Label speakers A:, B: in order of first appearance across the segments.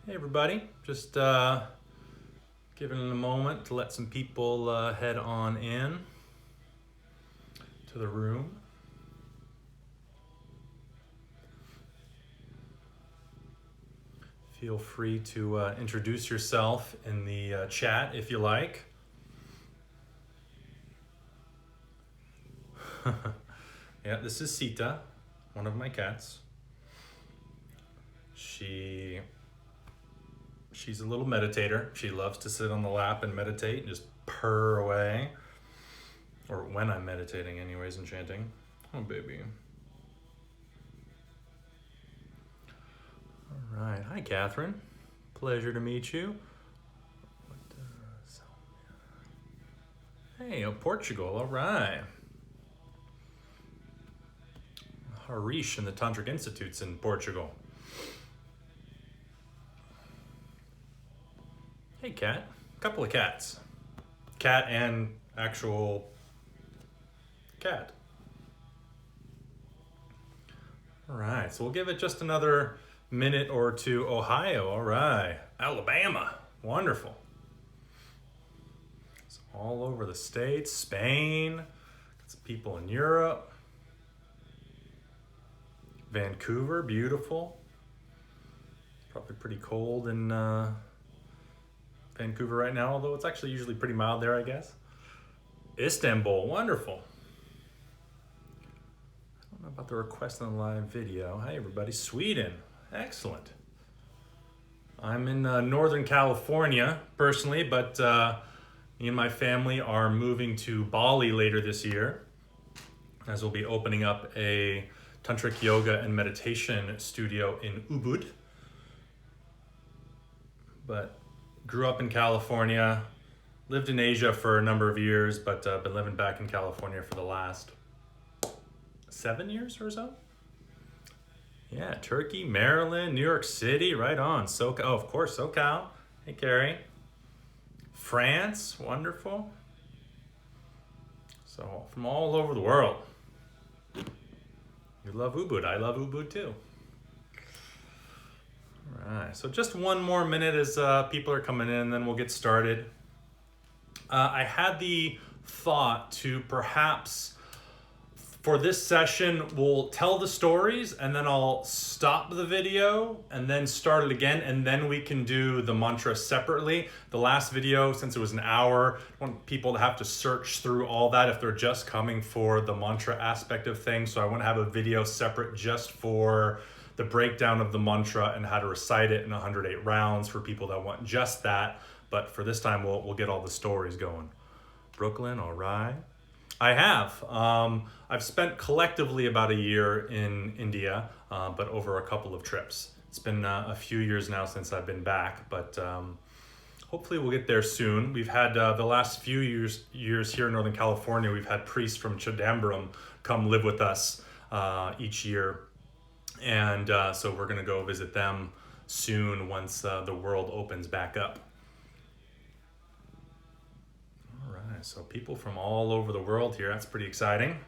A: Hey everybody, just giving it a moment to let some people head on in to the room. Feel free to introduce yourself in the chat if you like. Yeah, this is Sita, one of my cats. She's a little meditator. She loves to sit on the lap and meditate and just purr away. Or when I'm meditating anyways and chanting. Oh baby. All right, hi Catherine. Pleasure to meet you. Hey, Portugal, all right. Harish and the Tantric Institutes in Portugal. Hey cat, couple of cats. Cat and actual cat. All right, so we'll give it just another minute or two. Ohio, all right. Alabama, wonderful. So all over the States, Spain, got some people in Europe. Vancouver, beautiful. It's probably pretty cold in Vancouver right now, although it's actually usually pretty mild there, I guess. Istanbul, wonderful. I don't know about the request on the live video. Hi everybody, Sweden, excellent. I'm in Northern California personally, but me and my family are moving to Bali later this year, as we'll be opening up a tantric yoga and meditation studio in Ubud. But grew up in California, lived in Asia for a number of years, but been living back in California for the last 7 years or so. Yeah, Turkey, Maryland, New York City, right on. SoCal, oh, of course, SoCal. Hey, Carrie. France, wonderful. So from all over the world. You love Ubud, I love Ubud too. All right, so just one more minute as people are coming in, then we'll get started. I had the thought to perhaps, for this session, we'll tell the stories and then I'll stop the video and then start it again, and then we can do the mantra separately. The last video, since it was an hour, I want people to have to search through all that if they're just coming for the mantra aspect of things. So I want to have a video separate just for the breakdown of the mantra and how to recite it in 108 rounds for people that want just that. But for this time, we'll get all the stories going. Brooklyn, all right. I have. I've spent collectively about a year in India, but over a couple of trips. It's been a few years now since I've been back, but hopefully we'll get there soon. We've had the last few years here in Northern California, we've had priests from Chidambaram come live with us each year. And so we're gonna go visit them soon once the world opens back up. All right, so people from all over the world here, that's pretty exciting.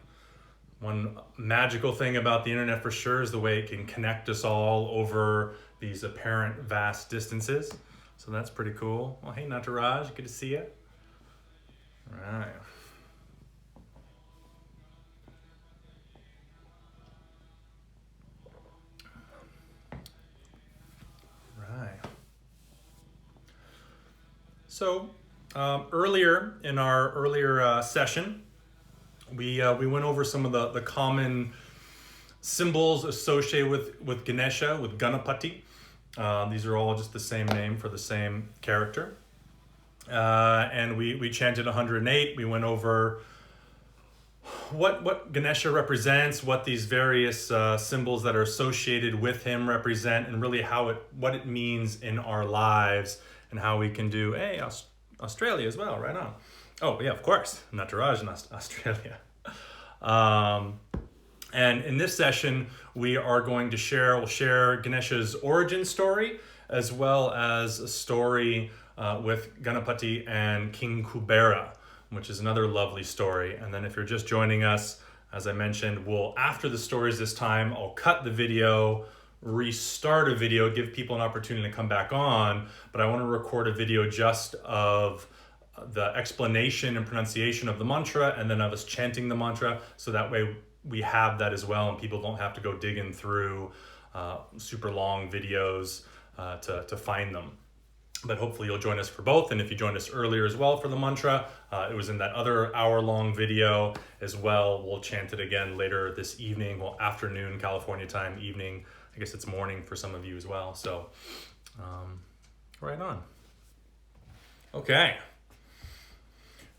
A: One magical thing about the internet for sure is the way it can connect us all over these apparent vast distances. So that's pretty cool. Well, hey Nataraj, good to see you. All right. So earlier in our earlier session, we went over some of the common symbols associated with Ganesha, with Ganapati. These are all just the same name for the same character. And we chanted 108. We went over what Ganesha represents, what these various symbols that are associated with him represent, and really what it means in our lives, and how we can do, hey, Australia as well, right on. Oh yeah, of course, Nataraj in Australia. And in this session, we are going to we'll share Ganesha's origin story, as well as a story with Ganapati and King Kubera, which is another lovely story. And then if you're just joining us, as I mentioned, after the stories this time, I'll cut the video, restart a video, give people an opportunity to come back on, but I want to record a video just of the explanation and pronunciation of the mantra, and then of us chanting the mantra, so that way we have that as well, and people don't have to go digging through super long videos to find them. But hopefully you'll join us for both. And if you joined us earlier as well for the mantra, it was in that other hour-long video as well. We'll chant it again later this evening, well, afternoon, California time, evening. I guess it's morning for some of you as well. So, right on. Okay.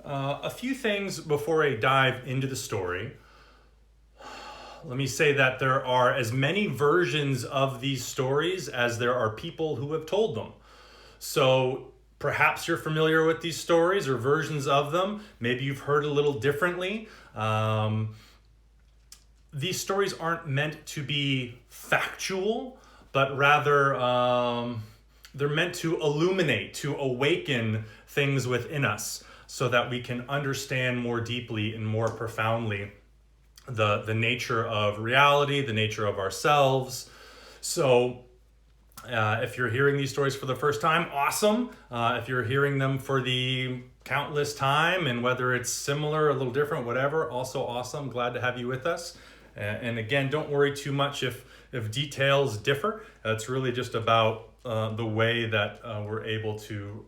A: A few things before I dive into the story. Let me say that there are as many versions of these stories as there are people who have told them. So perhaps you're familiar with these stories or versions of them. Maybe you've heard a little differently. These stories aren't meant to be factual, but rather they're meant to illuminate, to awaken things within us so that we can understand more deeply and more profoundly the nature of reality, the nature of ourselves. So if you're hearing these stories for the first time, awesome. If you're hearing them for the countless time, and whether it's similar, a little different, whatever, also awesome. Glad to have you with us. And again, don't worry too much if details differ. It's really just about the way that we're able to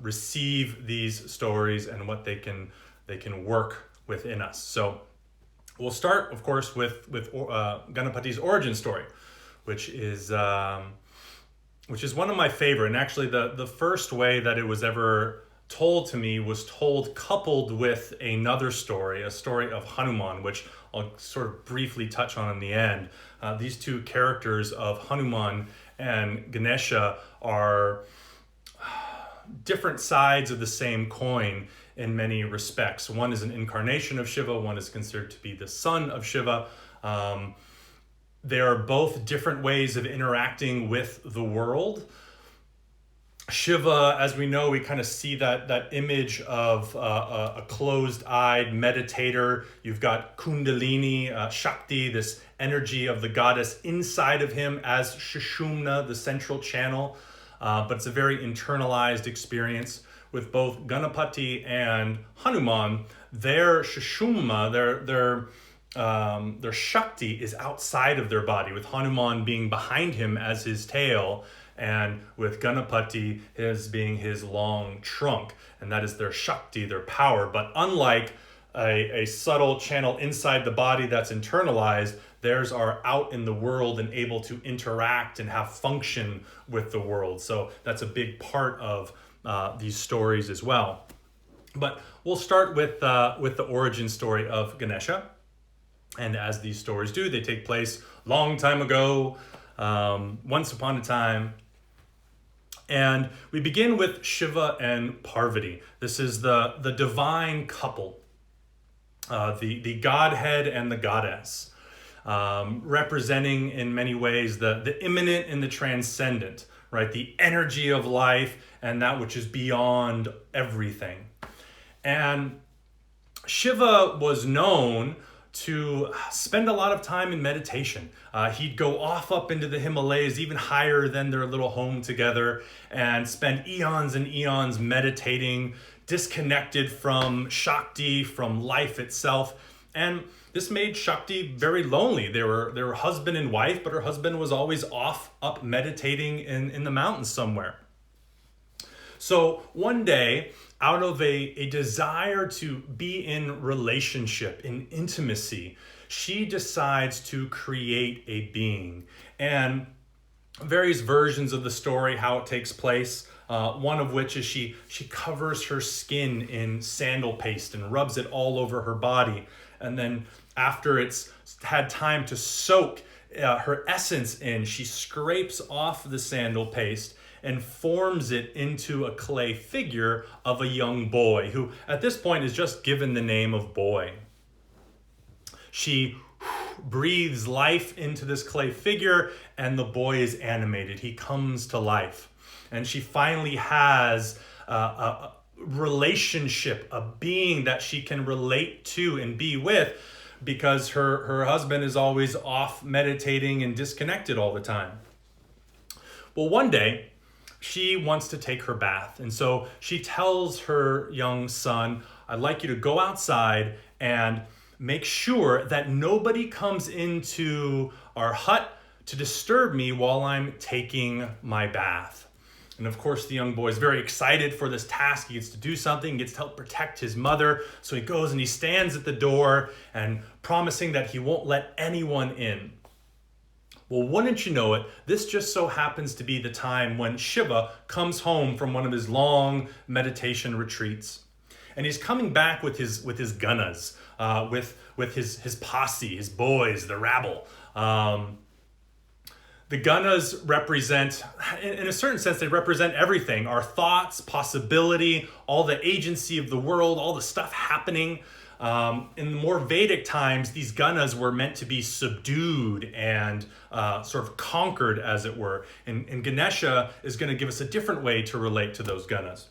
A: receive these stories and what they can work within us. So we'll start, of course, with Ganapati's origin story, which is one of my favorite. And actually the first way that it was ever told to me was told coupled with another story, a story of Hanuman, which I'll sort of briefly touch on in the end. These two characters of Hanuman and Ganesha are different sides of the same coin in many respects. One is an incarnation of Shiva, one is considered to be the son of Shiva. They are both different ways of interacting with the world. Shiva, as we know, we kind of see that image of a closed-eyed meditator. You've got Kundalini, Shakti, this energy of the goddess inside of him as Sushumna, the central channel. But it's a very internalized experience. With both Ganapati and Hanuman, their Sushumna, their Shakti is outside of their body, with Hanuman being behind him as his tail, and with Ganapati his being his long trunk. And that is their Shakti, their power. But unlike a subtle channel inside the body that's internalized, theirs are out in the world and able to interact and have function with the world. So that's a big part of these stories as well. But we'll start with the origin story of Ganesha. And as these stories do, they take place long time ago, once upon a time. And we begin with Shiva and Parvati. This is the divine couple, the Godhead and the goddess, representing in many ways the immanent and the transcendent, right? The energy of life and that which is beyond everything. And Shiva was known to spend a lot of time in meditation. He'd go off up into the Himalayas, even higher than their little home together, and spend eons and eons meditating, disconnected from Shakti, from life itself. And this made Shakti very lonely. They were husband and wife, but her husband was always off up meditating in the mountains somewhere. So one day, out of a desire to be in relationship, in intimacy, she decides to create a being. And various versions of the story, how it takes place, one of which is she covers her skin in sandal paste and rubs it all over her body. And then after it's had time to soak her essence in, she scrapes off the sandal paste and forms it into a clay figure of a young boy who at this point is just given the name of boy. She breathes life into this clay figure and the boy is animated. He comes to life. And she finally has a relationship, a being that she can relate to and be with, because her husband is always off meditating and disconnected all the time. Well, one day, she wants to take her bath. And so she tells her young son, I'd like you to go outside and make sure that nobody comes into our hut to disturb me while I'm taking my bath. And of course, the young boy is very excited for this task. He gets to do something, gets to help protect his mother. So he goes and he stands at the door and promising that he won't let anyone in. Well, wouldn't you know it, this just so happens to be the time when Shiva comes home from one of his long meditation retreats. And he's coming back with his ganas, with his posse, his boys, the rabble. The ganas represent, in a certain sense, they represent everything. Our thoughts, possibility, all the agency of the world, all the stuff happening. In the more Vedic times, these ganas were meant to be subdued and sort of conquered, as it were. And Ganesha is going to give us a different way to relate to those ganas.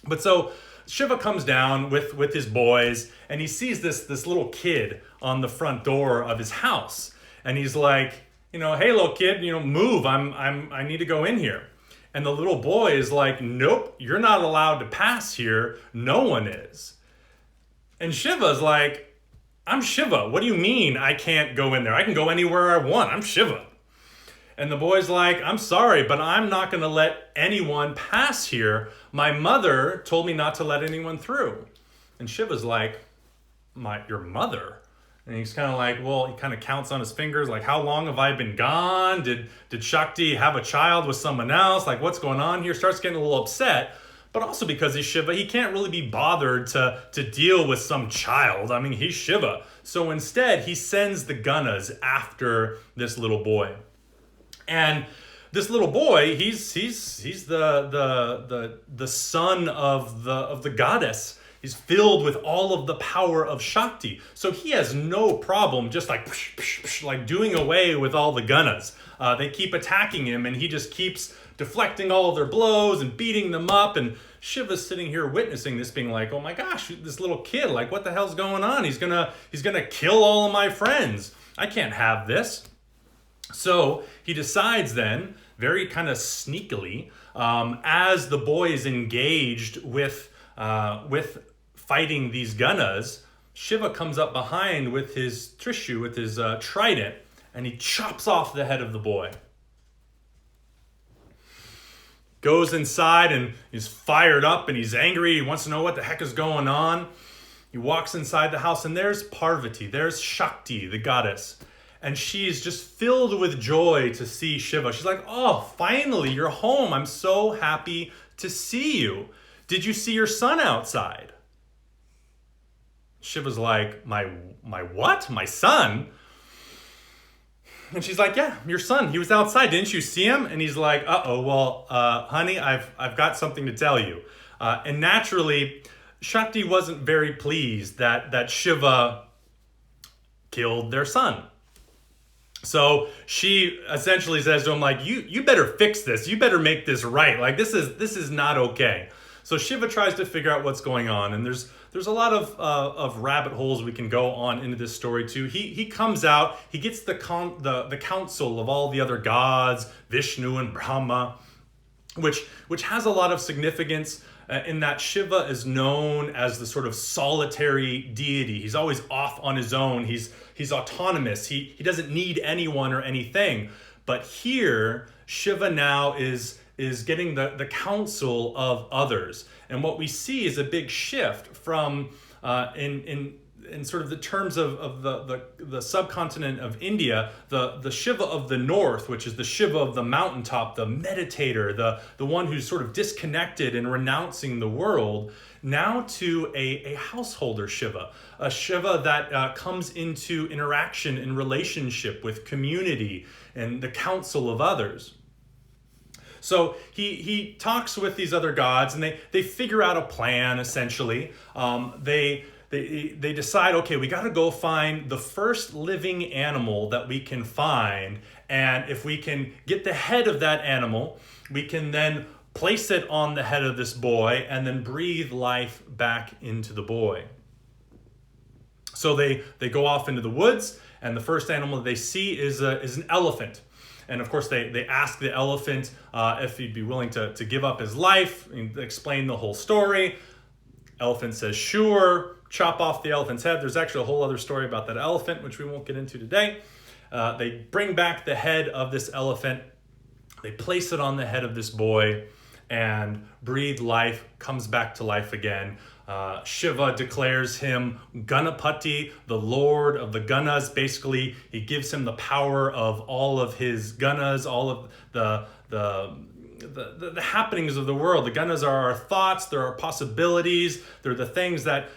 A: But so Shiva comes down with his boys, and he sees this little kid on the front door of his house. And he's like, hey, little kid, move. I need to go in here. And the little boy is like, nope, you're not allowed to pass here. No one is. And Shiva's like, I'm Shiva. What do you mean I can't go in there? I can go anywhere I want. I'm Shiva. And the boy's like, I'm sorry, but I'm not going to let anyone pass here. My mother told me not to let anyone through. And Shiva's like, your mother? And he's kind of like, well, he kind of counts on his fingers, like, how long have I been gone? Did Shakti have a child with someone else? Like, what's going on here? Starts getting a little upset. But also because he's Shiva, he can't really be bothered to deal with some child. I mean, he's Shiva. So instead, he sends the ganas after this little boy. And this little boy, he's the son of the goddess. He's filled with all of the power of Shakti. So he has no problem just like doing away with all the ganas. They keep attacking him, and he just keeps deflecting all of their blows and beating them up. And Shiva's sitting here witnessing this, being like, oh my gosh, this little kid, like, what the hell's going on? He's gonna kill all of my friends. I can't have this. So he decides then, very kind of sneakily, as the boy is engaged with fighting these ganas, Shiva comes up behind with his trishu, with his trident, and he chops off the head of the boy. Goes inside and he's fired up and he's angry. He wants to know what the heck is going on. He walks inside the house, and there's Parvati, there's Shakti, the goddess. And she's just filled with joy to see Shiva. She's like, oh, finally, you're home. I'm so happy to see you. Did you see your son outside? Shiva's like, my what? My son? And she's like, yeah, your son. He was outside. Didn't you see him? And he's like, well, honey, I've got something to tell you. And naturally, Shakti wasn't very pleased that Shiva killed their son. So she essentially says to him, like, you better fix this. You better make this right. Like, this is not okay. So Shiva tries to figure out what's going on, and there's a lot of rabbit holes we can go on into this story too. He comes out, he gets the council of all the other gods, Vishnu and Brahma, which has a lot of significance in that Shiva is known as the sort of solitary deity. He's always off on his own. He's autonomous. He doesn't need anyone or anything. But here, Shiva now is getting the counsel of others. And what we see is a big shift from in sort of the terms of the subcontinent of India, the Shiva of the north, which is the Shiva of the mountaintop, the meditator, the one who's sort of disconnected and renouncing the world, now to a householder Shiva, a Shiva that comes into interaction and relationship with community and the counsel of others. So he talks with these other gods, and they figure out a plan, essentially. They decide, okay, we got to go find the first living animal that we can find, and if we can get the head of that animal, we can then place it on the head of this boy and then breathe life back into the boy. So they go off into the woods, and the first animal that they see is an elephant. And of course, they ask the elephant if he'd be willing to give up his life and explain the whole story. Elephant says, sure, chop off the elephant's head. There's actually a whole other story about that elephant, which we won't get into today. They bring back the head of this elephant. They place it on the head of this boy, and breathe life, comes back to life again. Shiva declares him Ganapati, the lord of the Ganas. Basically, he gives him the power of all of his Ganas, all of the happenings of the world. The Ganas are our thoughts, they're our possibilities, they're the things that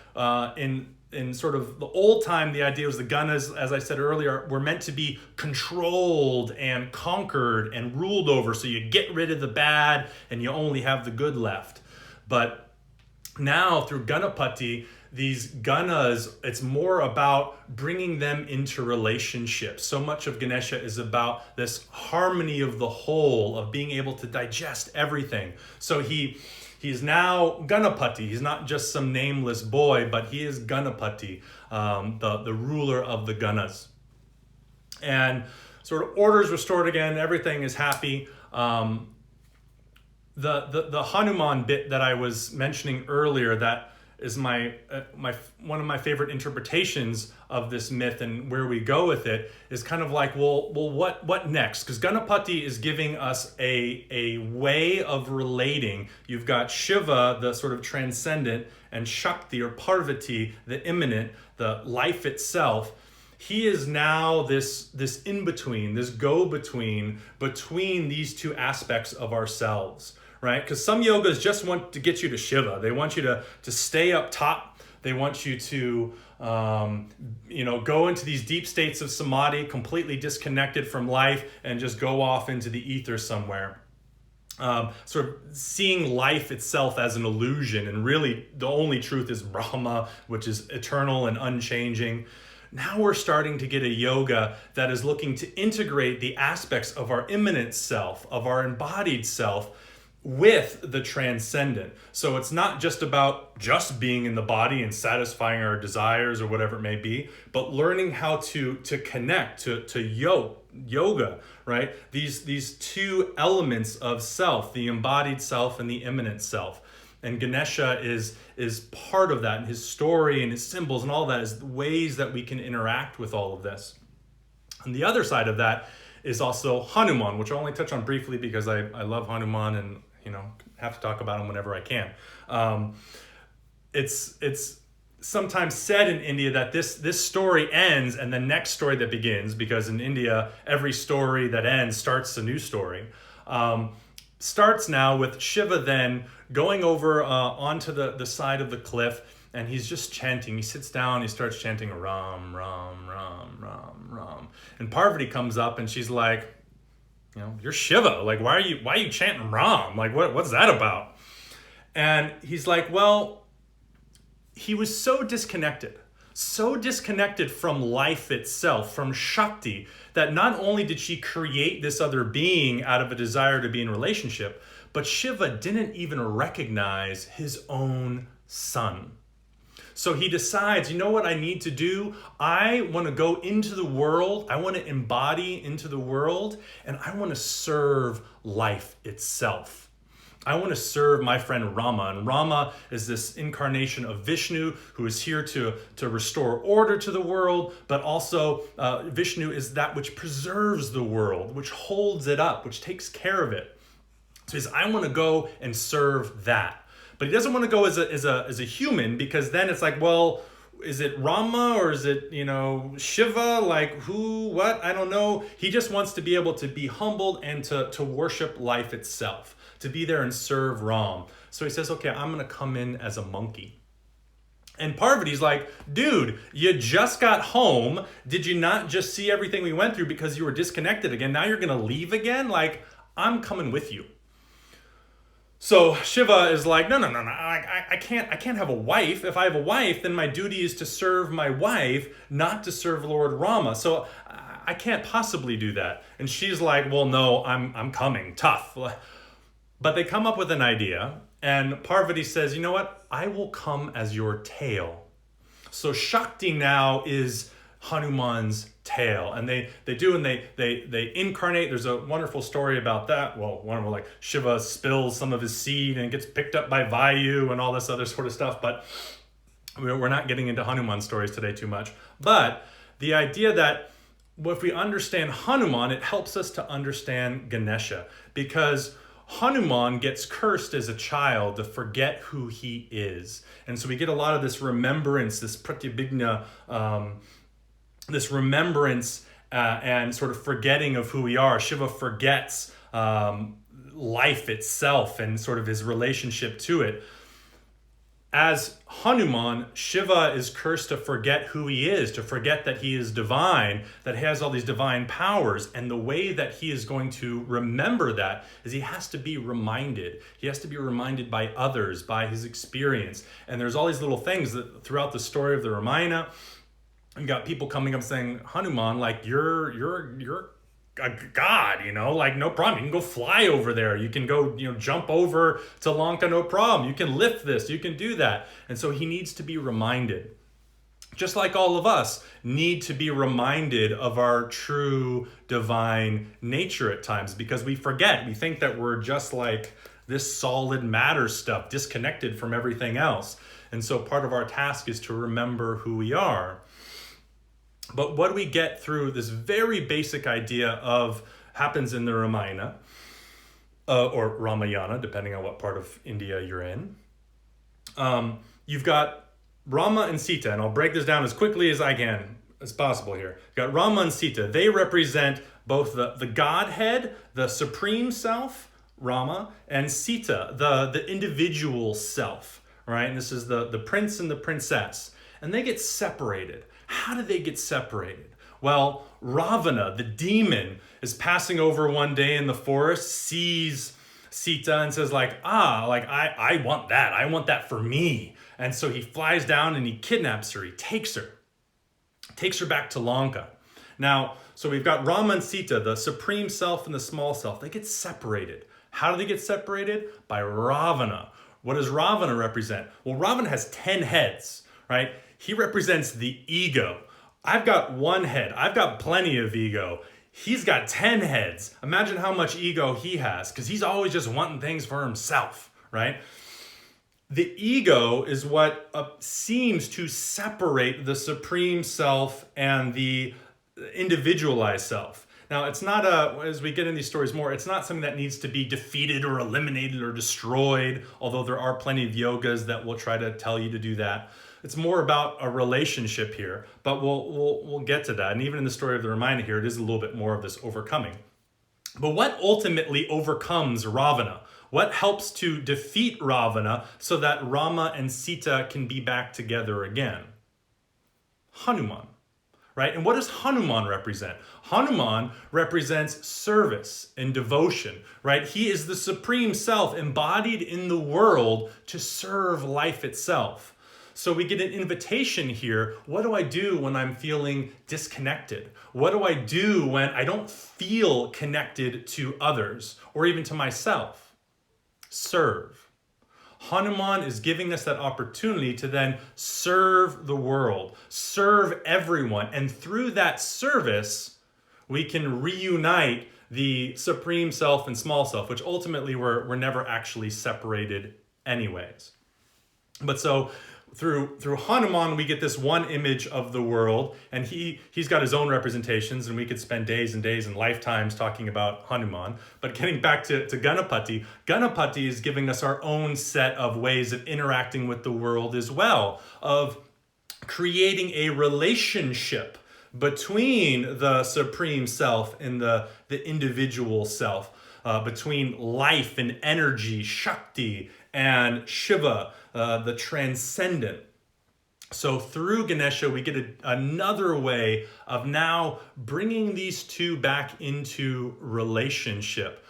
A: in sort of the old time, the idea was the Ganas, as I said earlier, were meant to be controlled and conquered and ruled over. So you get rid of the bad and you only have the good left. But now through Ganapati, these Ganas, it's more about bringing them into relationships. So much of Ganesha is about this harmony of the whole, of being able to digest everything. So he's now Ganapati. He's not just some nameless boy, but he is Ganapati, the ruler of the Ganas. And sort of order's restored again. Everything is happy. The Hanuman bit that I was mentioning earlier, that is my one of my favorite interpretations of this myth, and where we go with it is kind of like, well, what next? Because Ganapati is giving us a way of relating. You've got Shiva, the sort of transcendent, and Shakti or Parvati, the immanent, the life itself. He is now this in-between, this go-between between these two aspects of ourselves. Right? Because some yogas just want to get you to Shiva. They want you to stay up top. They want you to go into these deep states of samadhi, completely disconnected from life, and just go off into the ether somewhere. Sort of seeing life itself as an illusion, and really the only truth is Brahma, which is eternal and unchanging. Now we're starting to get a yoga that is looking to integrate the aspects of our immanent self, of our embodied self, with the transcendent. So it's not just about just being in the body and satisfying our desires or whatever it may be, but learning how to connect to yoga, right? These two elements of self, the embodied self and the immanent self. And Ganesha is part of that, and his story and his symbols and all that is ways that we can interact with all of this. And the other side of that is also Hanuman, which I'll only touch on briefly because I love Hanuman and have to talk about him whenever I can. It's sometimes said in India that this story ends and the next story that begins, because in India every story that ends starts a new story. Starts now with Shiva then going over onto the side of the cliff, and he's just chanting. He sits down, he starts chanting Ram, Ram, Ram, Ram, Ram. And Parvati comes up and she's like, you're Shiva. Like, why are you chanting Ram? Like, what's that about? And he's like, well, he was so disconnected from life itself, from Shakti, that not only did she create this other being out of a desire to be in relationship, but Shiva didn't even recognize his own son. So he decides, you know what I need to do? I want to go into the world. I want to embody into the world, and I want to serve life itself. I want to serve my friend Rama. And Rama is this incarnation of Vishnu who is here to restore order to the world, but also Vishnu is that which preserves the world, which holds it up, which takes care of it. So he says, I want to go and serve that. But he doesn't want to go as a human, because then it's like, well, is it Rama or is it, Shiva? Like who, what? I don't know. He just wants to be able to be humbled and to worship life itself, to be there and serve Ram. So he says, okay, I'm going to come in as a monkey. And Parvati's like, dude, you just got home. Did you not just see everything we went through because you were disconnected again? Now you're going to leave again? Like, I'm coming with you. So Shiva is like, no, I can't have a wife. If I have a wife, then my duty is to serve my wife, not to serve Lord Rama. So I can't possibly do that. And she's like, well, no, I'm coming, tough. But they come up with an idea, and Parvati says, you know what? I will come as your tail. So Shakti now is Hanuman's tail, and they incarnate. There's a wonderful story about that. Well, one of them, like Shiva spills some of his seed and gets picked up by Vayu and all this other sort of stuff, but we're not getting into Hanuman stories today too much. But the idea that if we understand Hanuman, it helps us to understand Ganesha, because Hanuman gets cursed as a child to forget who he is. And so we get a lot of this remembrance, this pratyabhigna, this remembrance and sort of forgetting of who we are. Shiva forgets life itself and sort of his relationship to it. As Hanuman, Shiva is cursed to forget who he is, to forget that he is divine, that he has all these divine powers. And the way that he is going to remember that is he has to be reminded. He has to be reminded by others, by his experience. And there's all these little things that throughout the story of the Ramayana, you got people coming up saying, Hanuman, like you're a god, like no problem. You can go fly over there. You can go, jump over to Lanka, no problem. You can lift this, you can do that. And so he needs to be reminded. Just like all of us need to be reminded of our true divine nature at times, because we forget. We think that we're just like this solid matter stuff, disconnected from everything else. And so part of our task is to remember who we are. But what do we get through this very basic idea of happens in the Ramayana, or Ramayana, depending on what part of India you're in. You've got Rama and Sita, and I'll break this down as quickly as I can, as possible here. You've got Rama and Sita. They represent both the Godhead, the Supreme Self, Rama, and Sita, the individual self, right? And this is the prince and the princess. And they get separated. How did they get separated? Well, Ravana, the demon, is passing over one day in the forest, sees Sita and says I want that. I want that for me. And so he flies down and he kidnaps her. He takes her back to Lanka. Now, so we've got Rama and Sita, the supreme self and the small self. They get separated. How do they get separated? By Ravana. What does Ravana represent? Well, Ravana has 10 heads, right? He represents the ego. I've got one head. I've got plenty of ego. He's got 10 heads. Imagine how much ego he has, because he's always just wanting things for himself, right? The ego is what seems to separate the supreme self and the individualized self. Now, it's not as we get in these stories more, it's not something that needs to be defeated or eliminated or destroyed, although there are plenty of yogas that will try to tell you to do that. It's more about a relationship here, but we'll get to that. And even in the story of the Ramayana here, it is a little bit more of this overcoming. But what ultimately overcomes Ravana? What helps to defeat Ravana so that Rama and Sita can be back together again? Hanuman, right? And what does Hanuman represent? Hanuman represents service and devotion, right? He is the supreme self embodied in the world to serve life itself. So we get an invitation here. What do I do when I'm feeling disconnected? What do I do when I don't feel connected to others or even to myself? Serve. Hanuman is giving us that opportunity to then serve the world, serve everyone. And through that service, we can reunite the supreme self and small self, which ultimately were never actually separated anyways. But so through Hanuman, we get this one image of the world, and he's got his own representations, and we could spend days and days and lifetimes talking about Hanuman. But getting back to Ganapati, Ganapati is giving us our own set of ways of interacting with the world as well, of creating a relationship between the supreme self and the individual self, between life and energy, Shakti, and Shiva, the transcendent. So through Ganesha, we get another way of now bringing these two back into relationship,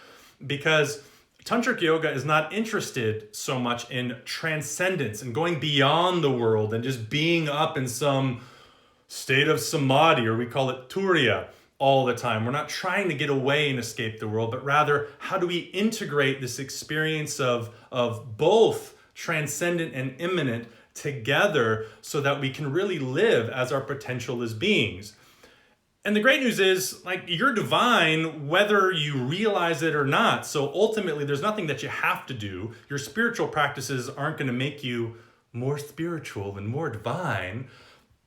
A: because Tantric yoga is not interested so much in transcendence and going beyond the world and just being up in some state of samadhi, or we call it turiya, all the time. We're not trying to get away and escape the world, but rather, how do we integrate this experience of both transcendent and immanent together so that we can really live as our potential as beings. And the great news is, like, you're divine whether you realize it or not. So ultimately, there's nothing that you have to do. Your spiritual practices aren't going to make you more spiritual and more divine.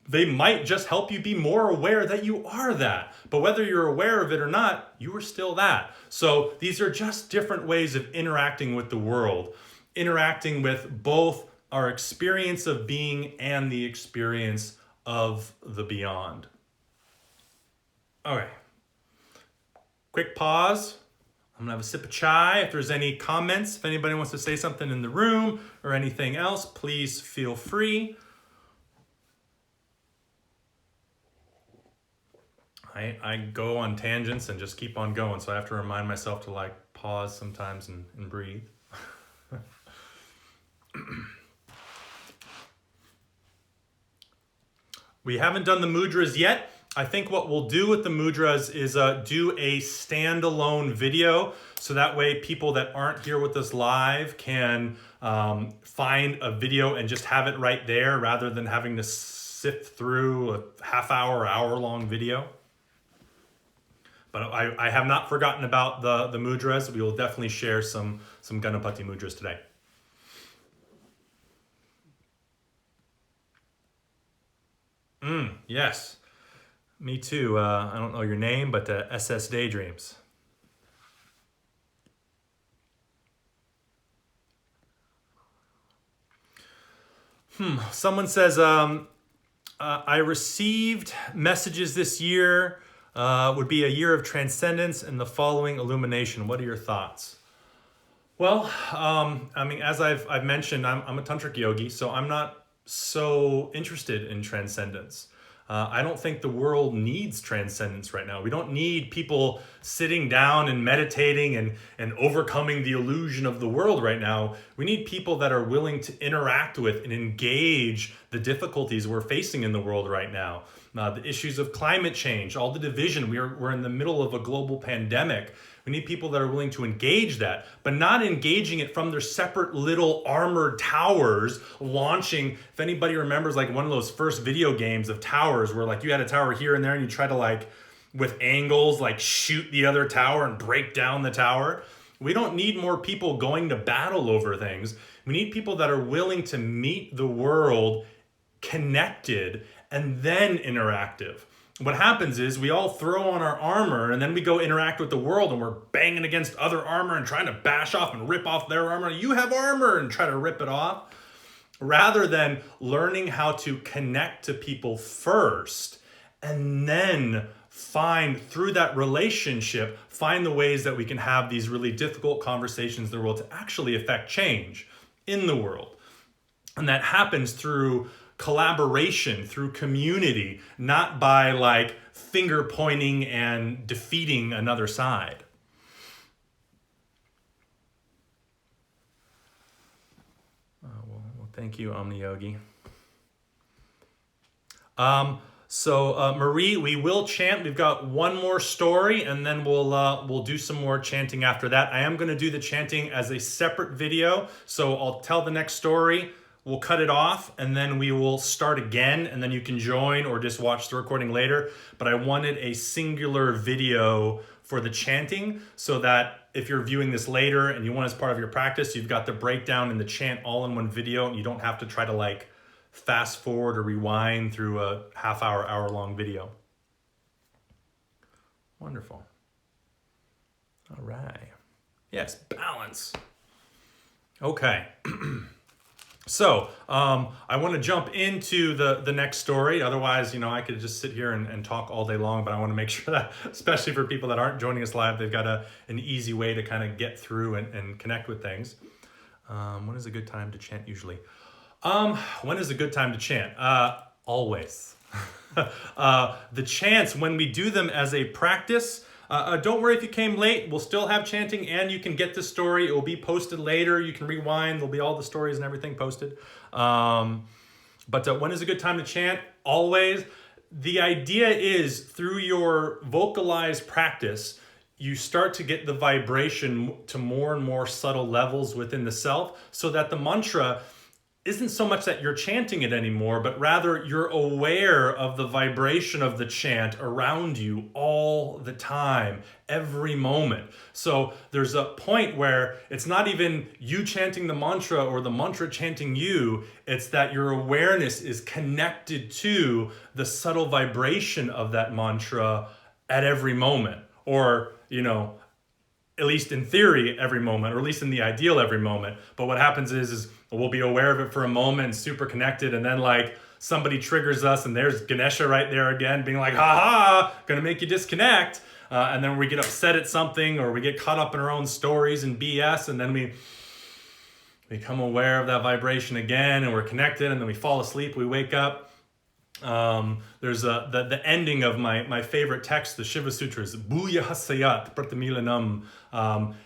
A: They might just help you be more aware that you are that. But whether you're aware of it or not, you are still that. So these are just different ways of interacting with the world, interacting with both our experience of being and the experience of the beyond. Okay. Quick pause. I'm gonna have a sip of chai. If there's any comments, if anybody wants to say something in the room or anything else, please feel free. I go on tangents and just keep on going, so I have to remind myself to like pause sometimes and breathe. We haven't done the mudras yet. I think what we'll do with the mudras is do a standalone video, so that way people that aren't here with us live can find a video and just have it right there rather than having to sift through a hour-long video. But I have not forgotten about the mudras. We will definitely share some Ganapati mudras today. Yes. Me too. I don't know your name, but SS Daydreams. Someone says, I received messages this year would be a year of transcendence and the following illumination. What are your thoughts? Well, I mean, as I've mentioned, I'm a tantric yogi, so I'm not so interested in transcendence. I don't think the world needs transcendence right now. We don't need people sitting down and meditating and overcoming the illusion of the world right now. We need people that are willing to interact with and engage the difficulties we're facing in the world right now. The issues of climate change, all the division. We're in the middle of a global pandemic. We need people that are willing to engage that, but not engaging it from their separate little armored towers launching. If anybody remembers like one of those first video games of towers where like you had a tower here and there and you try to like with angles like shoot the other tower and break down the tower. We don't need more people going to battle over things. We need people that are willing to meet the world connected and then interactive. What happens is we all throw on our armor and then we go interact with the world and we're banging against other armor and trying to bash off and rip off their armor. You have armor, and try to rip it off. Rather than learning how to connect to people first and then find through that relationship, find the ways that we can have these really difficult conversations in the world to actually affect change in the world. And that happens through collaboration, through community, not by like finger pointing and defeating another side. Well, thank you, Omni Yogi. So Marie, we will chant. We've got one more story, and then we'll do some more chanting after that. I am going to do the chanting as a separate video, so I'll tell the next story. We'll cut it off and then we will start again, and then you can join or just watch the recording later. But I wanted a singular video for the chanting so that if you're viewing this later and you want as part of your practice, you've got the breakdown and the chant all in one video, and you don't have to try to like fast forward or rewind through a hour-long video. Wonderful. All right. Yes, balance. Okay. So I want to jump into the next story. Otherwise, I could just sit here and talk all day long, but I want to make sure that, especially for people that aren't joining us live, they've got an easy way to kind of get through and connect with things. When is a good time to chant usually? When is a good time to chant? Always. The chants, when we do them as a practice, don't worry if you came late. We'll still have chanting and you can get the story. It will be posted later. You can rewind. There'll be all the stories and everything posted. But when is a good time to chant? Always. The idea is through your vocalized practice, you start to get the vibration to more and more subtle levels within the self so that the mantra isn't so much that you're chanting it anymore, but rather you're aware of the vibration of the chant around you all the time, every moment. So there's a point where it's not even you chanting the mantra or the mantra chanting you, it's that your awareness is connected to the subtle vibration of that mantra at every moment. Or, at least in theory, every moment, or at least in the ideal every moment. But what happens is we'll be aware of it for a moment, super connected, and then like somebody triggers us, and there's Ganesha right there again, being like, ha ha, gonna make you disconnect. And then we get upset at something, or we get caught up in our own stories and BS, and then we become aware of that vibration again, and we're connected, and then we fall asleep, we wake up. There's the ending of my favorite text, the Shiva Sutras, Bhuya Hasayat Pratamilanam.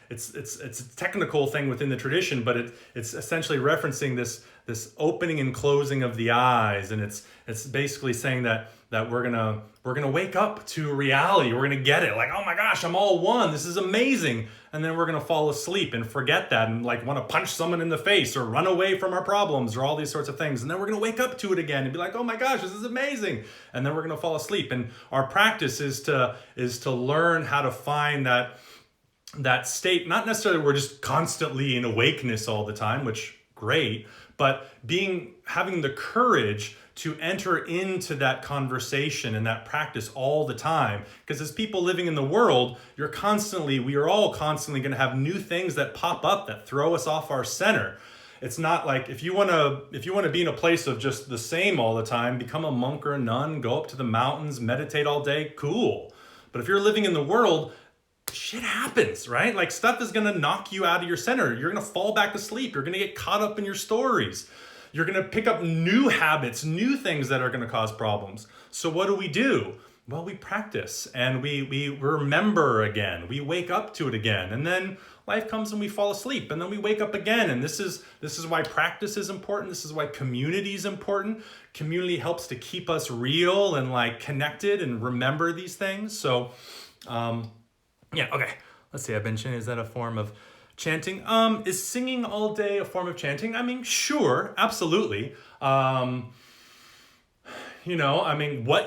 A: It's a technical thing within the tradition, but it's essentially referencing this opening and closing of the eyes, and it's basically saying that we're gonna wake up to reality. We're gonna get it, like, oh my gosh, I'm all one. This is amazing. And then we're gonna fall asleep and forget that and like want to punch someone in the face or run away from our problems or all these sorts of things. And then we're gonna wake up to it again and be like, oh my gosh, this is amazing. And then we're gonna fall asleep. And our practice is to learn how to find that state. Not necessarily we're just constantly in awakeness all the time, which great, but having the courage to enter into that conversation and that practice all the time. Because as people living in the world, we are all constantly going to have new things that pop up that throw us off our center. It's not like if you want to be in a place of just the same all the time, become a monk or a nun, go up to the mountains, meditate all day, cool. But if you're living in the world, shit happens, right? Like stuff is going to knock you out of your center. You're going to fall back to sleep. You're going to get caught up in your stories. You're going to pick up new habits, new things that are going to cause problems. So what do? Well, we practice and we remember again. We wake up to it again. And then life comes and we fall asleep and then we wake up again. And this is why practice is important. This is why community is important. Community helps to keep us real and like connected and remember these things. So, yeah, okay. Let's see, I've been chanting. Is that a form of chanting? Is singing all day a form of chanting? I mean, sure, absolutely. What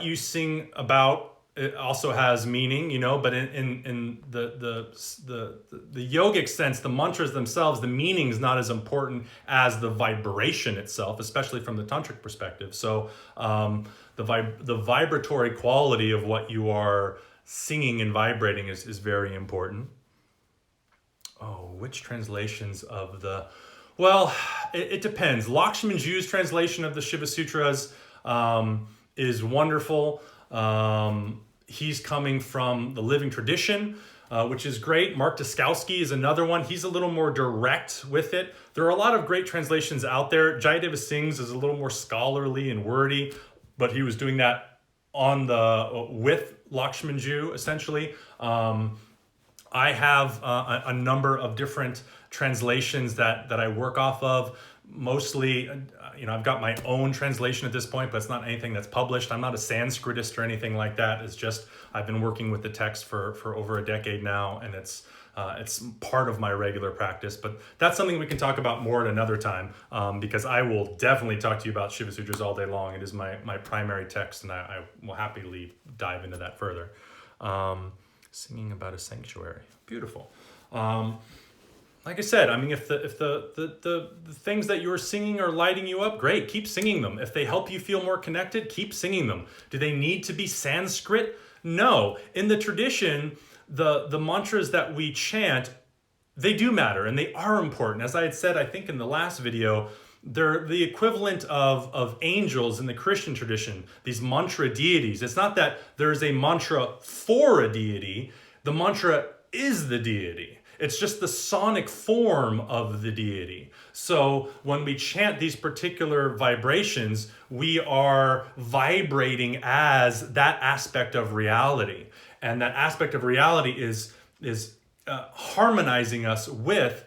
A: you sing about, it also has meaning, but in the yogic sense, the mantras themselves, the meaning is not as important as the vibration itself, especially from the tantric perspective. So the vibratory quality of what you are singing and vibrating is very important. Oh, which translations of the... Well, it depends. Lakshmanju's translation of the Shiva Sutras is wonderful. He's coming from the living tradition, which is great. Mark Deskowski is another one. He's a little more direct with it. There are a lot of great translations out there. Jayadeva Singh's is a little more scholarly and wordy, but he was doing that with Lakshmanju, essentially. I have a number of different translations that I work off of. Mostly, I've got my own translation at this point, but it's not anything that's published. I'm not a Sanskritist or anything like that. It's just I've been working with the text for over a decade now, and it's part of my regular practice. But that's something we can talk about more at another time, because I will definitely talk to you about Shiva Sutras all day long. It is my primary text, and I will happily dive into that further. Singing about a sanctuary, beautiful. Like I said, I mean, if the things that you're singing are lighting you up, great, keep singing them. If they help you feel more connected, keep singing them. Do they need to be Sanskrit? No. In the tradition, the mantras that we chant, they do matter and they are important. As I had said, I think in the last video, they're the equivalent of angels in the Christian tradition, these mantra deities. It's not that there's a mantra for a deity. The mantra is the deity. It's just the sonic form of the deity. So when we chant these particular vibrations, we are vibrating as that aspect of reality. And that aspect of reality is harmonizing us with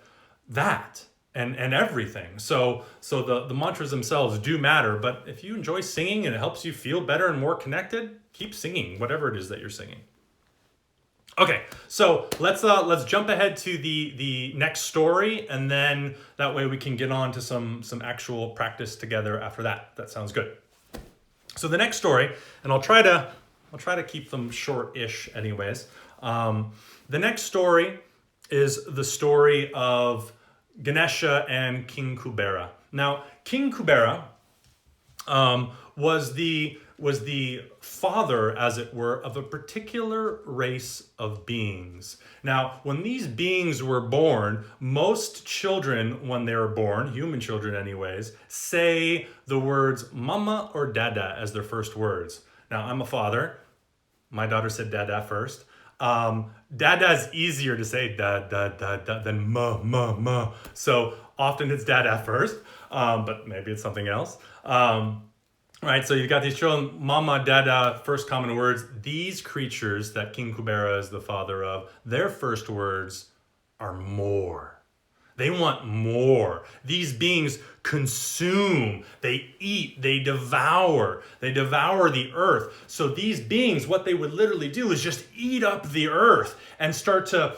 A: that. And everything. So the mantras themselves do matter, but if you enjoy singing and it helps you feel better and more connected, keep singing, whatever it is that you're singing. Okay, so let's jump ahead to the next story, and then that way we can get on to some actual practice together after that. That sounds good. So the next story, and I'll try to keep them short-ish, anyways. The next story is the story of Ganesha and King Kubera. Now, King Kubera was the father, as it were, of a particular race of beings. Now, when these beings were born, most children, when they were born, human children anyways, say the words mama or dada as their first words. Now, I'm a father. My daughter said dada first. Dada is easier to say da da da da than ma. So often it's dada first, but maybe it's something else. Right, so you've got these children, mama, dada, first common words. These creatures that King Kubera is the father of, their first words are more. They want more. These beings consume, they eat, they devour the earth. So these beings, what they would literally do is just eat up the earth and start to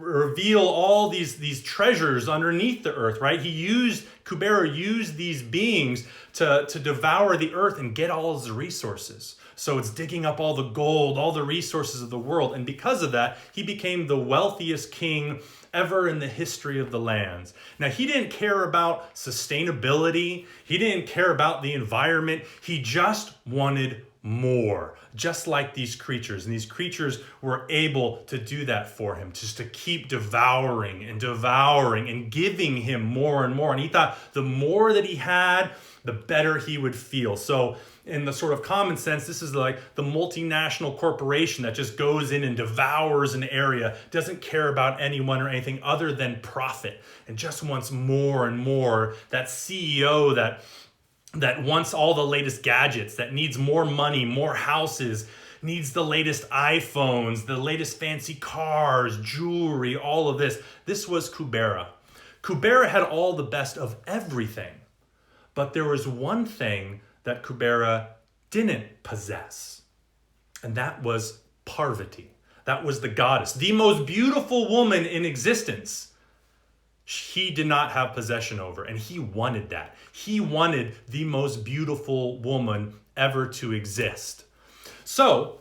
A: reveal all these treasures underneath the earth, right? Kubera used these beings to devour the earth and get all his resources. So it's digging up all the gold, all the resources of the world. And because of that, he became the wealthiest king ever in the history of the lands. Now, he didn't care about sustainability. He didn't care about the environment. He just wanted more, just like these creatures. And these creatures were able to do that for him, just to keep devouring and giving him more and more. And he thought the more that he had, the better he would feel. So in the sort of common sense, this is like the multinational corporation that just goes in and devours an area, doesn't care about anyone or anything other than profit, and just wants more and more. That CEO that wants all the latest gadgets, that needs more money, more houses, needs the latest iPhones, the latest fancy cars, jewelry, all of this. This was Kubera. Kubera had all the best of everything. But there was one thing that Kubera didn't possess, and that was Parvati. That was the goddess, the most beautiful woman in existence. He did not have possession over, and he wanted that. He wanted the most beautiful woman ever to exist. So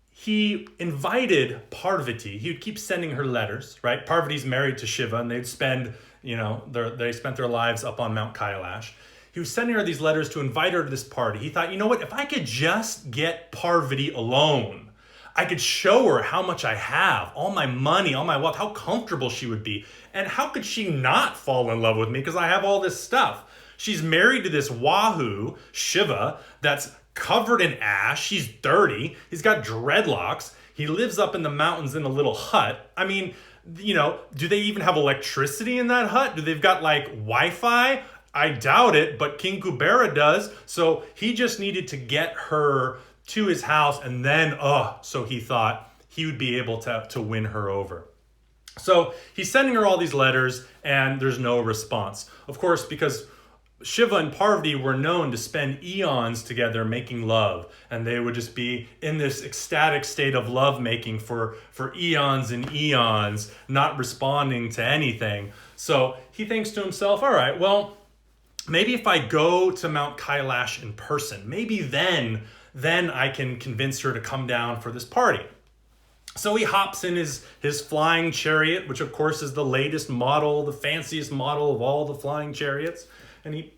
A: he invited Parvati. He would keep sending her letters, right? Parvati's married to Shiva, and they'd spend they spent their lives up on Mount Kailash. He was sending her these letters to invite her to this party. He thought, you know what, if I could just get Parvati alone, I could show her how much I have, all my money, all my wealth, how comfortable she would be. And how could she not fall in love with me because I have all this stuff? She's married to this Wahoo, Shiva, that's covered in ash. She's dirty. He's got dreadlocks. He lives up in the mountains in a little hut. I mean, do they even have electricity in that hut? Do they've got like Wi-Fi? I doubt it, but King Kubera does. So he just needed to get her to his house, and then, so he thought he would be able to win her over. So he's sending her all these letters, and there's no response. Of course, because Shiva and Parvati were known to spend eons together making love, and they would just be in this ecstatic state of lovemaking for eons and eons, not responding to anything. So he thinks to himself, all right, well, maybe if I go to Mount Kailash in person, maybe then I can convince her to come down for this party. So he hops in his flying chariot, which of course is the latest model, the fanciest model of all the flying chariots. And he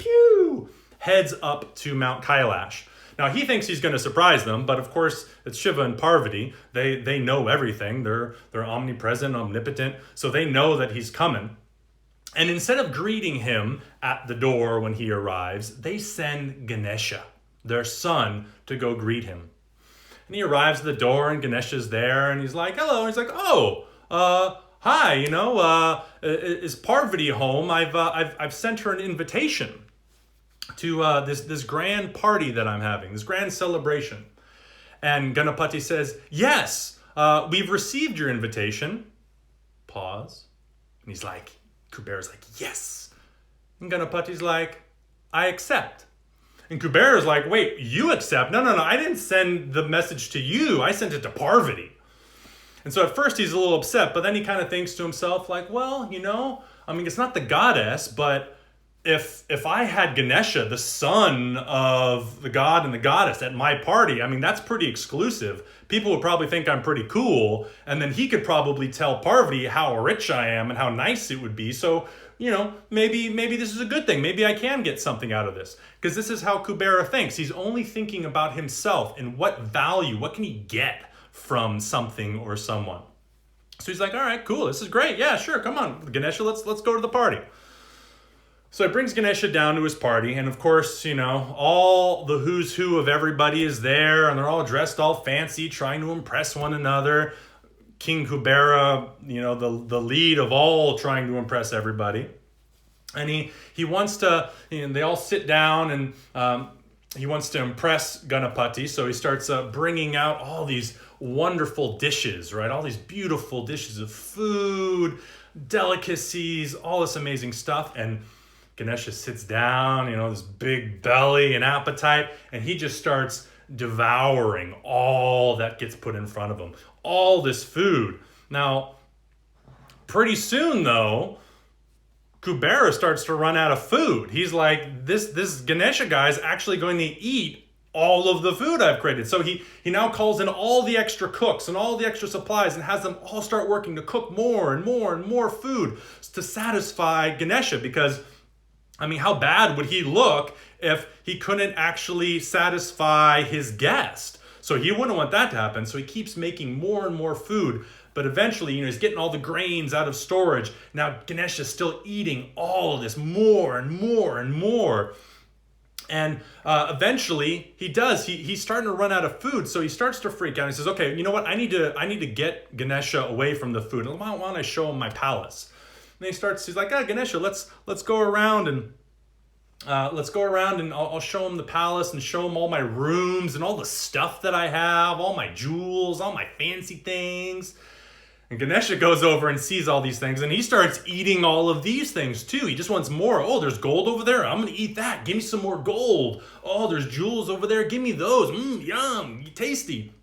A: heads up to Mount Kailash. Now he thinks he's going to surprise them, but of course it's Shiva and Parvati. They know everything. They're omnipresent, omnipotent, so they know that he's coming. And instead of greeting him at the door when he arrives, they send Ganesha, their son, to go greet him. And he arrives at the door, and Ganesha's there, and he's like, hello. And he's like, hi, is Parvati home? I've sent her an invitation to this grand party that I'm having, this grand celebration. And Ganapati says, yes, we've received your invitation. Pause. And he's like, Kubera's like, yes. And Ganapati's like, I accept. And Kubera's like, wait, you accept? No, I didn't send the message to you. I sent it to Parvati. And so at first he's a little upset, but then he kind of thinks to himself like, well, I mean, it's not the goddess, but if I had Ganesha, the son of the god and the goddess, at my party, I mean, that's pretty exclusive. People would probably think I'm pretty cool, and then he could probably tell Parvati how rich I am and how nice it would be. So, maybe this is a good thing. Maybe I can get something out of this. Because this is how Kubera thinks. He's only thinking about himself and what value, what can he get from something or someone. So he's like, all right, cool, this is great. Yeah, sure, come on, Ganesha, let's go to the party. So he brings Ganesha down to his party, and of course, all the who's who of everybody is there, and they're all dressed all fancy, trying to impress one another. King Kubera, the lead of all, trying to impress everybody. And he wants to, they all sit down, and he wants to impress Ganapati, so he starts bringing out all these wonderful dishes, right? All these beautiful dishes of food, delicacies, all this amazing stuff, and Ganesha sits down, this big belly and appetite, and he just starts devouring all that gets put in front of him. All this food. Now, pretty soon, though, Kubera starts to run out of food. He's like, this Ganesha guy is actually going to eat all of the food I've created. So he now calls in all the extra cooks and all the extra supplies and has them all start working to cook more and more and more food to satisfy Ganesha, because I mean, how bad would he look if he couldn't actually satisfy his guest? So he wouldn't want that to happen. So he keeps making more and more food. But eventually, he's getting all the grains out of storage. Now Ganesha's still eating all of this more and more and more. And eventually he does. He's starting to run out of food. So he starts to freak out. He says, okay, you know what? I need to get Ganesha away from the food. Why don't I show him my palace? And he's like, Ganesha, let's go around and I'll show him the palace and show him all my rooms and all the stuff that I have, all my jewels, all my fancy things. And Ganesha goes over and sees all these things, and he starts eating all of these things too. He just wants more. Oh, there's gold over there. I'm going to eat that. Give me some more gold. Oh, there's jewels over there. Give me those. Yum, tasty.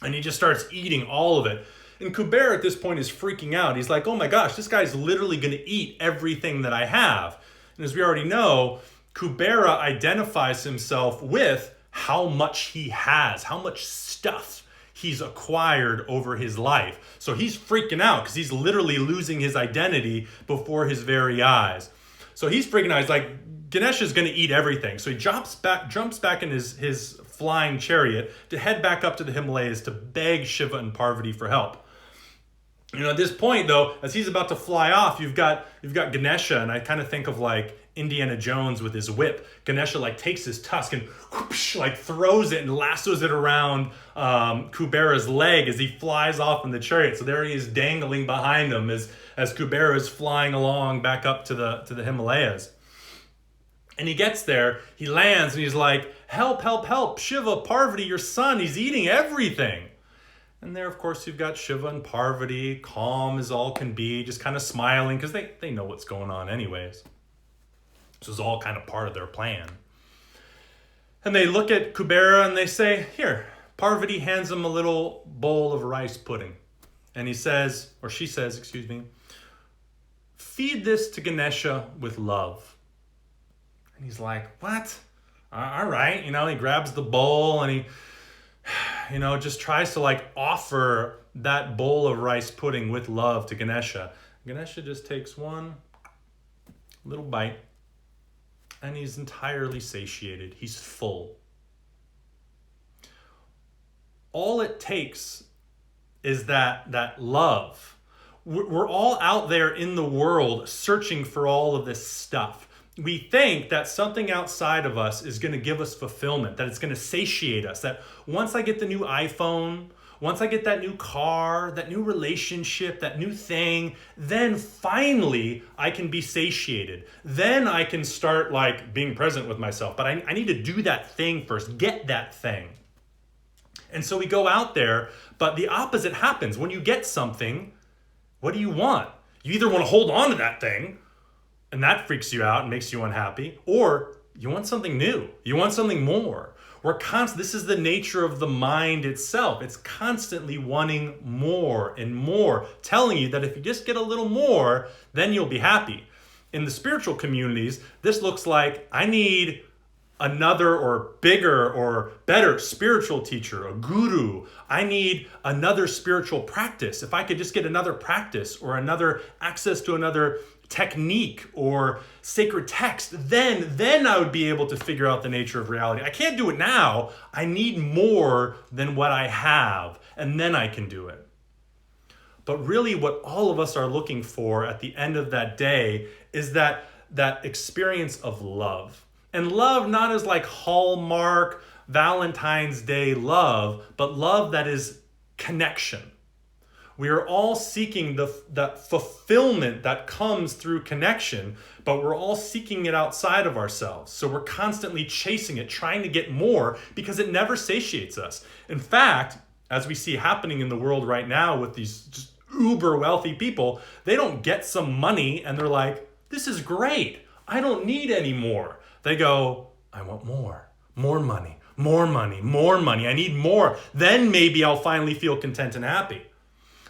A: And he just starts eating all of it. And Kubera at this point is freaking out. He's like, oh my gosh, this guy's literally going to eat everything that I have. And as we already know, Kubera identifies himself with how much he has, how much stuff he's acquired over his life. So he's freaking out because he's literally losing his identity before his very eyes. So he's freaking out. He's like, Ganesha's going to eat everything. So he jumps back in his flying chariot to head back up to the Himalayas to beg Shiva and Parvati for help. At this point, though, as he's about to fly off, you've got Ganesha, and I kind of think of like Indiana Jones with his whip. Ganesha takes his tusk and whoosh, throws it and lassos it around Kubera's leg as he flies off in the chariot. So there he is dangling behind him as Kubera is flying along back up to the Himalayas. And he gets there, he lands, and he's like, help, help, help, Shiva, Parvati, your son, he's eating everything. And there, of course, you've got Shiva and Parvati, calm as all can be, just kind of smiling, because they know what's going on anyways. This is all kind of part of their plan. And they look at Kubera and they say, here, Parvati hands him a little bowl of rice pudding. And he says, or she says, excuse me, feed this to Ganesha with love. And he's like, what? All right. He grabs the bowl and he just tries to offer that bowl of rice pudding with love to Ganesha. Ganesha just takes one little bite and he's entirely satiated. He's full. All it takes is that love. We're all out there in the world searching for all of this stuff. We think that something outside of us is going to give us fulfillment, that it's going to satiate us, that once I get the new iPhone, once I get that new car, that new relationship, that new thing, then finally I can be satiated. Then I can start being present with myself. But I need to do that thing first, get that thing. And so we go out there, but the opposite happens. When you get something, what do you want? You either want to hold on to that thing, and that freaks you out and makes you unhappy, or You want something new. You want something more. This is the nature of the mind itself. It's constantly wanting more and more, telling you that if you just get a little more, then you'll be happy. In the spiritual communities, this looks like I need another or bigger or better spiritual teacher, a guru. I need another spiritual practice. If I could just get another practice or another access to another technique or sacred text, then I would be able to figure out the nature of reality. I can't do it now. I need more than what I have, and then I can do it. But really what all of us are looking for at the end of that day is that experience of love. And love not as like Hallmark, Valentine's Day love, but love that is connection. We are all seeking that fulfillment that comes through connection, but we're all seeking it outside of ourselves. So we're constantly chasing it, trying to get more because it never satiates us. In fact, as we see happening in the world right now with these just uber wealthy people, they don't get some money and they're like, this is great. I don't need any more. They go, I want more money, more money, more money. I need more. Then maybe I'll finally feel content and happy.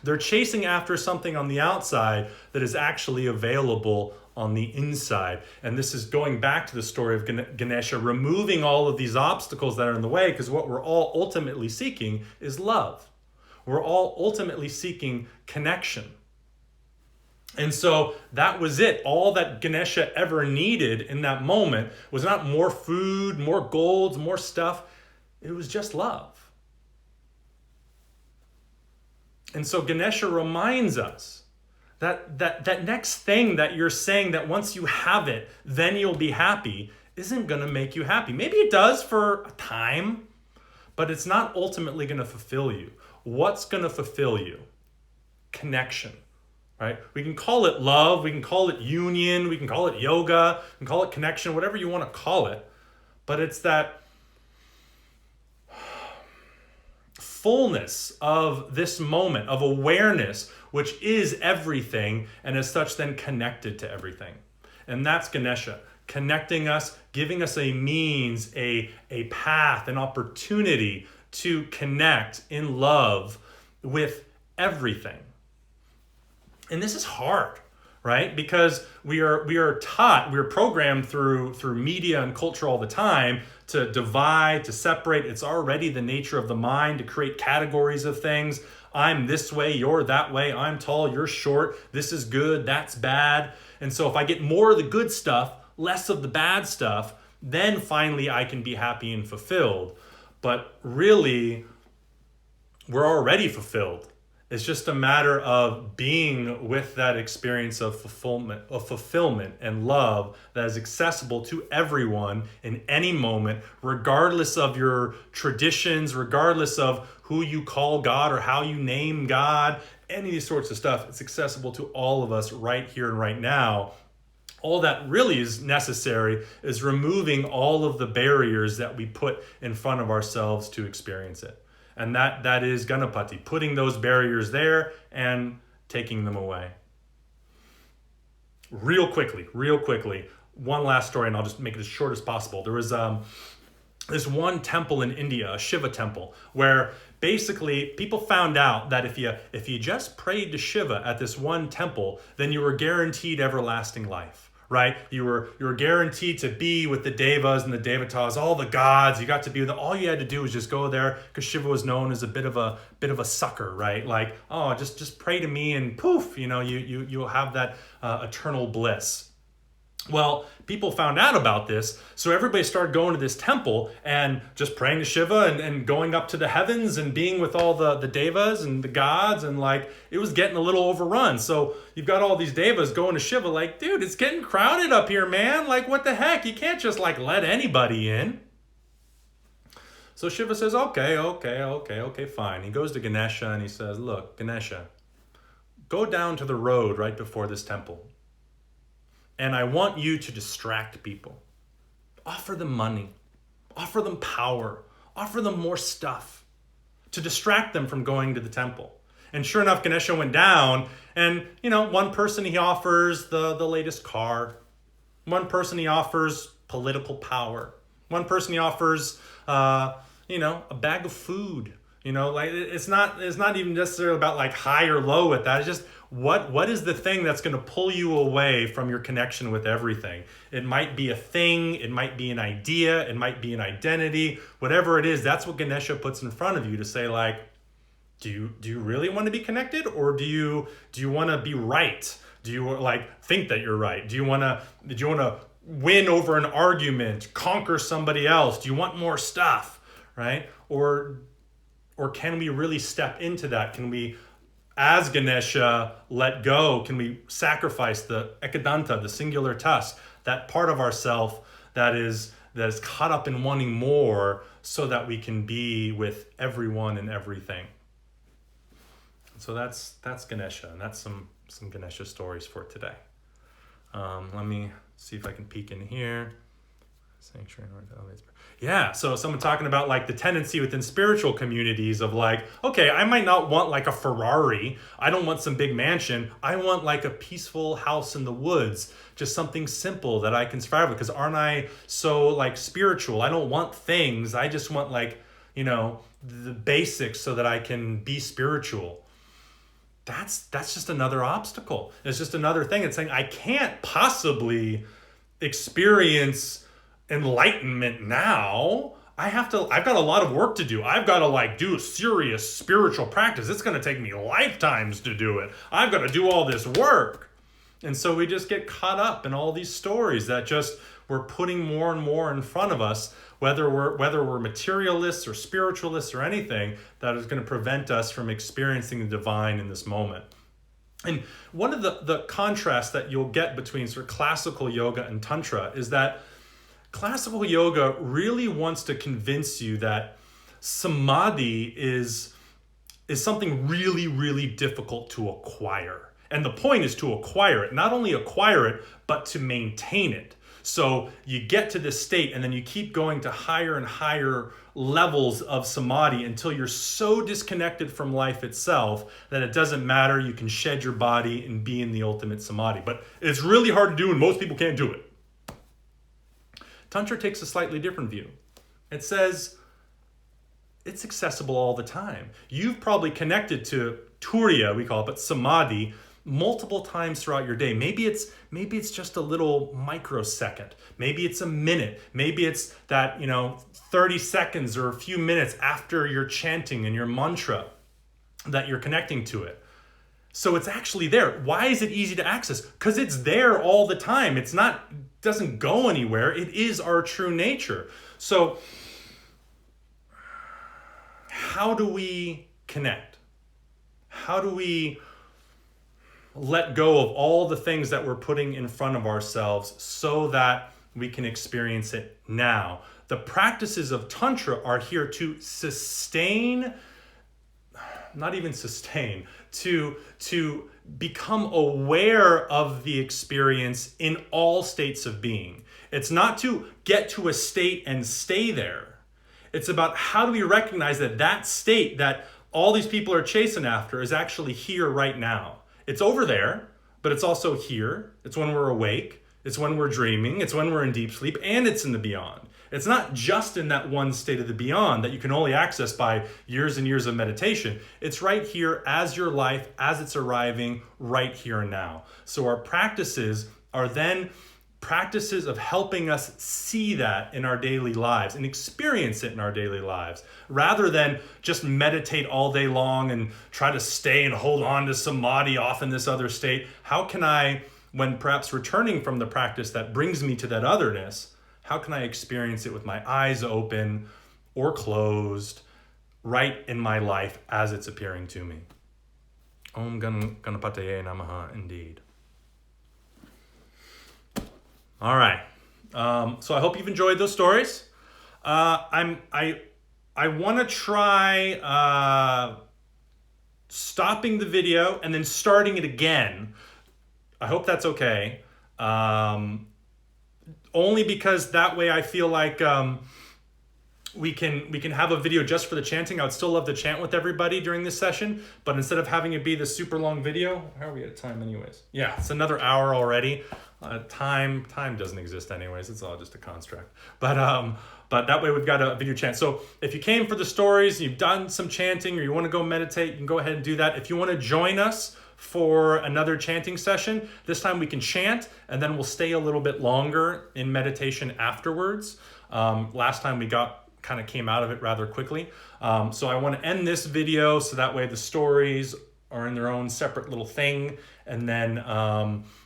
A: They're chasing after something on the outside that is actually available on the inside. And this is going back to the story of Ganesha, removing all of these obstacles that are in the way, because what we're all ultimately seeking is love. We're all ultimately seeking connection. And so that was it. All that Ganesha ever needed in that moment was not more food, more golds, more stuff. It was just love. And so Ganesha reminds us that next thing that you're saying that once you have it, then you'll be happy, isn't going to make you happy. Maybe it does for a time, but it's not ultimately going to fulfill you. What's going to fulfill you? Connection, right? We can call it love, we can call it union, we can call it yoga, we can call it connection, whatever you want to call it. But it's that fullness of this moment of awareness, which is everything, and as such then connected to everything. And that's Ganesha, connecting us, giving us a means, a path, an opportunity to connect in love with everything. And this is hard, right? Because we are taught, we're programmed through media and culture all the time to divide, to separate. It's already the nature of the mind to create categories of things. I'm this way, you're that way. I'm tall, you're short. This is good, that's bad. And so if I get more of the good stuff, less of the bad stuff, then finally I can be happy and fulfilled. But really, we're already fulfilled. It's just a matter of being with that experience of fulfillment and love that is accessible to everyone in any moment, regardless of your traditions, regardless of who you call God or how you name God, any of these sorts of stuff. It's accessible to all of us right here and right now. All that really is necessary is removing all of the barriers that we put in front of ourselves to experience it. And that is Ganapati, putting those barriers there and taking them away. Real quickly, one last story, and I'll just make it as short as possible. There was this one temple in India, a Shiva temple, where basically people found out that if you just prayed to Shiva at this one temple, then you were guaranteed everlasting life. Right? You were guaranteed to be with the devas and the devatas, all the gods. You got to be with them. All you had to do was just go there, because Shiva was known as a bit of a sucker, right? Like, oh, just pray to me and poof, you'll have that eternal bliss. Well, people found out about this, so everybody started going to this temple and just praying to Shiva and going up to the heavens and being with all the devas and the gods, and like it was getting a little overrun. So you've got all these devas going to Shiva like, dude, it's getting crowded up here, man. Like, what the heck? You can't just like let anybody in. So Shiva says, okay, fine. He goes to Ganesha and he says, look, Ganesha, go down to the road right before this temple. And I want you to distract people. Offer them money. Offer them power. Offer them more stuff to distract them from going to the temple. And sure enough, Ganesha went down, and one person he offers the latest car. One person he offers political power. One person, he offers, a bag of food. Like it's not even necessarily about like high or low with that. It's just what is the thing that's going to pull you away from your connection with everything. It might be a thing, it might be an idea, it might be an identity, whatever it is. That's what Ganesha puts in front of you to say, like, do you really want to be connected, or do you want to be right? Do you like think that you're right? Do you want to win over an argument, conquer somebody else? Do you want more stuff, right? Or can we really step into that? Can we, as Ganesha, let go? Can we sacrifice the ekadanta, the singular tusk, that part of ourself that is caught up in wanting more, so that we can be with everyone and everything? So that's Ganesha, and that's some Ganesha stories for today. Let me see if I can peek in here. Sanctuary. Yeah, so someone talking about like the tendency within spiritual communities of like, okay, I might not want like a Ferrari. I don't want some big mansion. I want like a peaceful house in the woods, just something simple that I can survive with. Because aren't I so like spiritual? I don't want things. I just want like, the basics so that I can be spiritual. That's just another obstacle. It's just another thing. It's saying I can't possibly experience enlightenment now. I've got a lot of work to do. I've got to like do a serious spiritual practice. It's going to take me lifetimes to do it. I've got to do all this work. And so we just get caught up in all these stories that just we're putting more and more in front of us, whether we're materialists or spiritualists or anything, that is going to prevent us from experiencing the divine in this moment. And one of the contrasts that you'll get between sort of classical yoga and tantra is that classical yoga really wants to convince you that samadhi is something really, really difficult to acquire. And the point is to acquire it, not only acquire it, but to maintain it. So you get to this state and then you keep going to higher and higher levels of samadhi until you're so disconnected from life itself that it doesn't matter. You can shed your body and be in the ultimate samadhi. But it's really hard to do and most people can't do it. Tantra takes a slightly different view. It says it's accessible all the time. You've probably connected to turiya, we call it, but samadhi, multiple times throughout your day. Maybe it's just a little microsecond. Maybe it's a minute. Maybe it's that, 30 seconds or a few minutes after you're chanting and your mantra that you're connecting to it. So it's actually there. Why is it easy to access? Because it's there all the time. Doesn't go anywhere. It is our true nature. So how do we connect? How do we let go of all the things that we're putting in front of ourselves so that we can experience it now? The practices of Tantra are here to sustain, not even sustain, to become aware of the experience in all states of being. It's not to get to a state and stay there. It's about how do we recognize that state that all these people are chasing after is actually here right now. It's over there, but it's also here. It's when we're awake. It's when we're dreaming. It's when we're in deep sleep, and it's in the beyond. It's not just in that one state of the beyond that you can only access by years and years of meditation. It's right here as your life, as it's arriving right here and now. So our practices are then practices of helping us see that in our daily lives and experience it in our daily lives, rather than just meditate all day long and try to stay and hold on to samadhi off in this other state. How can I, when perhaps returning from the practice that brings me to that otherness, how can I experience it with my eyes open or closed right in my life as it's appearing to me? Om Ganapataye Namaha, indeed. All right. So I hope you've enjoyed those stories. I want to try stopping the video and then starting it again. I hope that's okay. Only because that way I feel like we can have a video just for the chanting. I would still love to chant with everybody during this session, but instead of having it be the super long video, how are we at time anyways? Yeah, it's another hour already. Time doesn't exist anyways. It's all just a construct. But that way we've got a video chant. So if you came for the stories, you've done some chanting, or you want to go meditate, you can go ahead and do that. If you want to join us for another chanting session, this time we can chant, and then we'll stay a little bit longer in meditation afterwards. Last time we kind of came out of it rather quickly. So I want to end this video so that way the stories are in their own separate little thing, and then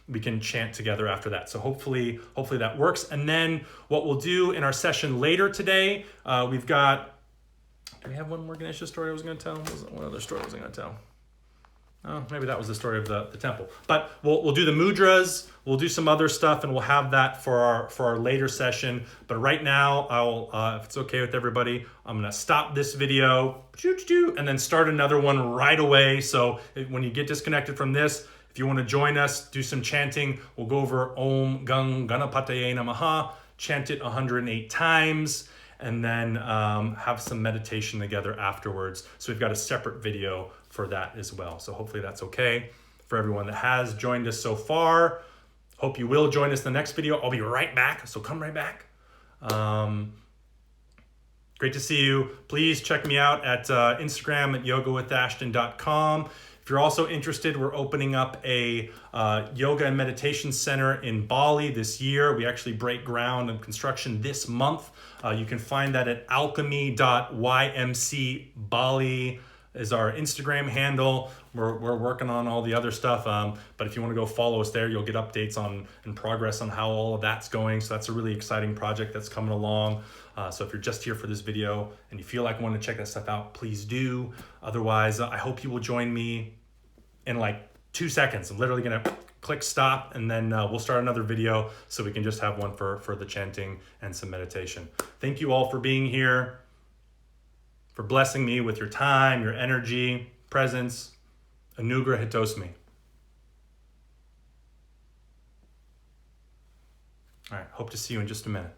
A: we can chant together after that. So hopefully that works. And then what we'll do in our session later today, we've got, do we have one more Ganesha story I was going to tell? What other story was I going to tell? Oh, maybe that was the story of the temple. But we'll do the mudras, we'll do some other stuff, and we'll have that for our later session. But right now, I'll if it's okay with everybody, I'm gonna stop this video, and then start another one right away. So when you get disconnected from this, if you want to join us, do some chanting, we'll go over Om Gang Ganapataye Namaha, chant it 108 times, and then have some meditation together afterwards. So we've got a separate video for that as well. So hopefully that's okay for everyone that has joined us so far. Hope you will join us in the next video. I'll be right back, so come right back. Great to see you. Please check me out at Instagram at yogawithashton.com. If you're also interested, we're opening up a yoga and meditation center in Bali this year. We actually break ground and construction this month. You can find that at alchemy.ymcbali is our Instagram handle. We're working on all the other stuff, but if you want to go follow us there, you'll get updates on and progress on how all of that's going. So that's a really exciting project that's coming along. So if you're just here for this video and you feel like wanting to check that stuff out, please do. Otherwise, I hope you will join me in like 2 seconds. I'm literally gonna click stop, and then we'll start another video so we can just have one for the chanting and some meditation. Thank you all for being here, for blessing me with your time, your energy, presence. Anugrah Hitosmi. All right, hope to see you in just a minute.